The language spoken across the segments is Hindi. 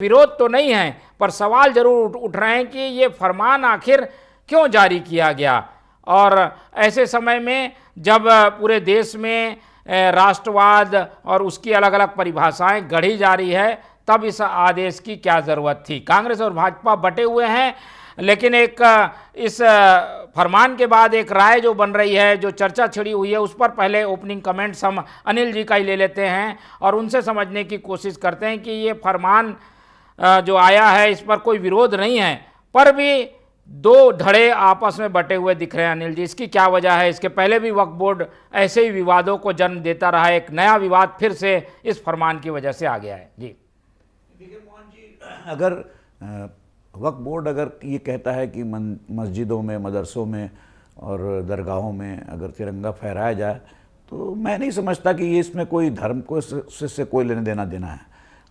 विरोध तो नहीं है, पर सवाल जरूर उठ रहे हैं कि ये फरमान आखिर क्यों जारी किया गया। और ऐसे समय में जब पूरे देश में राष्ट्रवाद और उसकी अलग अलग परिभाषाएं गढ़ी जा रही है, तब इस आदेश की क्या ज़रूरत थी। कांग्रेस और भाजपा बटे हुए हैं, लेकिन एक इस फरमान के बाद एक राय जो बन रही है, जो चर्चा छिड़ी हुई है, उस पर पहले ओपनिंग कमेंट्स हम अनिल जी का ही ले लेते हैं और उनसे समझने की कोशिश करते हैं कि ये फरमान जो आया है इस पर कोई विरोध नहीं है, पर भी दो धड़े आपस में बटे हुए दिख रहे हैं। अनिल जी, इसकी क्या वजह है? इसके पहले भी वक्फ बोर्ड ऐसे ही विवादों को जन्म देता रहा है, एक नया विवाद फिर से इस फरमान की वजह से आ गया है। जी देखिए मोहन जी, अगर वक्फ बोर्ड अगर ये कहता है कि मस्जिदों में, मदरसों में और दरगाहों में अगर तिरंगा फहराया जाए, तो मैं नहीं समझता कि ये इसमें कोई धर्म को से कोई लेने देना है।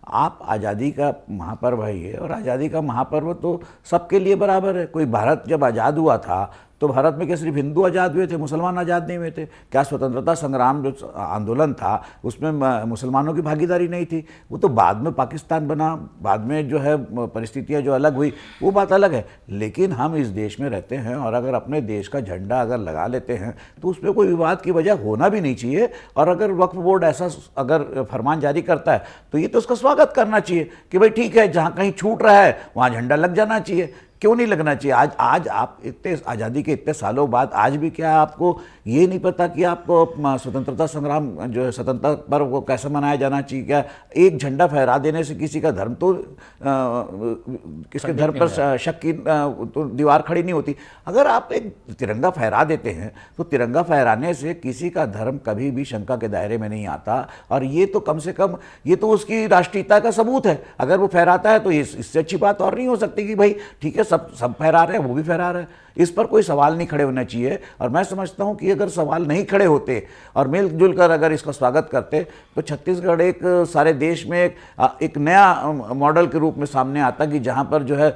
आप आज़ादी का महापर्व है ये, और आज़ादी का महापर्व तो सबके लिए बराबर है। कोई भारत जब आज़ाद हुआ था तो भारत में क्या सिर्फ हिंदू आज़ाद हुए थे, मुसलमान आज़ाद नहीं हुए थे? क्या स्वतंत्रता संग्राम जो आंदोलन था उसमें मुसलमानों की भागीदारी नहीं थी? वो तो बाद में पाकिस्तान बना, बाद में जो है परिस्थितियाँ जो अलग हुई, वो बात अलग है। लेकिन हम इस देश में रहते हैं और अगर अपने देश का झंडा अगर लगा लेते हैं तो उसमें कोई विवाद की वजह होना भी नहीं चाहिए। और अगर वक्फ बोर्ड ऐसा अगर फरमान जारी करता है तो ये तो उसका स्वागत करना चाहिए कि भाई ठीक है, जहाँ कहीं छूट रहा है वहाँ झंडा लग जाना चाहिए। क्यों नहीं लगना चाहिए? आज आप इतने आज़ादी के इतने सालों बाद आज भी क्या आपको ये नहीं पता कि आप स्वतंत्रता संग्राम जो है, स्वतंत्रता पर्व को कैसे मनाया जाना चाहिए? क्या एक झंडा फहरा देने से किसी का धर्म तो किसके धर्म पर शक की तो दीवार खड़ी नहीं होती? अगर आप एक तिरंगा फहरा देते हैं तो तिरंगा फहराने से किसी का धर्म कभी भी शंका के दायरे में नहीं आता। और ये तो कम से कम ये तो उसकी राष्ट्रीयता का सबूत है। अगर वो फहराता है तो इससे अच्छी बात और नहीं हो सकती कि भाई ठीक है, सब फहरा रहे हैं, वो भी फहरा रहे हैं। इस पर कोई सवाल नहीं खड़े होना चाहिए। और मैं समझता हूं कि अगर सवाल नहीं खड़े होते और मिलजुल कर अगर इसका स्वागत करते तो छत्तीसगढ़ एक सारे देश में एक नया मॉडल के रूप में सामने आता कि जहां पर जो है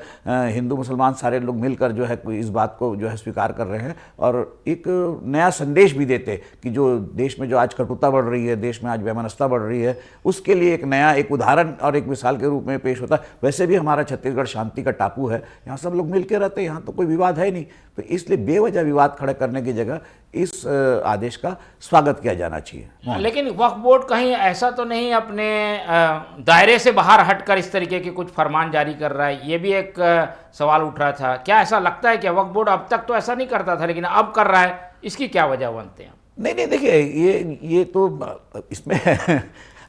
हिंदू मुसलमान सारे लोग मिलकर जो है इस बात को जो है स्वीकार कर रहे हैं और एक नया संदेश भी देते कि जो देश में जो आज कटुता बढ़ रही है, देश में आज वैमनस्यता बढ़ रही है, उसके लिए एक नया एक उदाहरण और एक मिसाल के रूप में पेश होता है। वैसे भी हमारा छत्तीसगढ़ शांति का टापू है, यहाँ सब लोग मिलकर रहते हैं, यहाँ तो कोई विवाद है नहीं। तो इसलिए बेवजह विवाद खड़े करने की जगह इस आदेश का स्वागत किया जाना चाहिए। लेकिन वक्फ बोर्ड कहीं ऐसा तो नहीं अपने दायरे से बाहर हटकर इस तरीके के कुछ फरमान जारी कर रहा है? ये भी एक सवाल उठ रहा था। क्या ऐसा लगता है कि वक्फ बोर्ड अब तक तो ऐसा नहीं करता था लेकिन अब कर रहा है? इसकी क्या वजह बनते हैं? नहीं, देखिए ये तो इसमें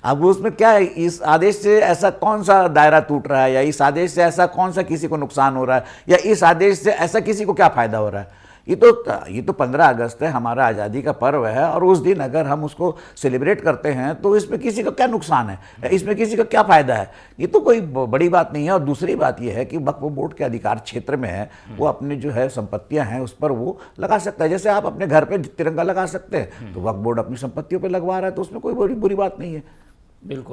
अब उसमें क्या है, इस आदेश से ऐसा कौन सा दायरा टूट रहा है, या इस आदेश से ऐसा कौन सा किसी को नुकसान हो रहा है, या इस आदेश से ऐसा किसी को क्या फायदा हो रहा है? ये तो 15 अगस्त है, हमारा आज़ादी का पर्व है, और उस दिन अगर हम उसको सेलिब्रेट करते हैं तो इसमें किसी का क्या नुकसान है, इसमें किसी का क्या फ़ायदा है? ये तो कोई बड़ी बात नहीं है। और दूसरी बात ये है कि वक्फ बोर्ड के अधिकार क्षेत्र में है, वो अपने जो है संपत्तियां हैं उस पर वो लगा सकता है। जैसे आप अपने घर पर तिरंगा लगा सकते हैं, तो वक्फ बोर्ड अपनी संपत्तियों पर लगवा रहा है, तो उसमें कोई बुरी बात नहीं है। बिल्कुल।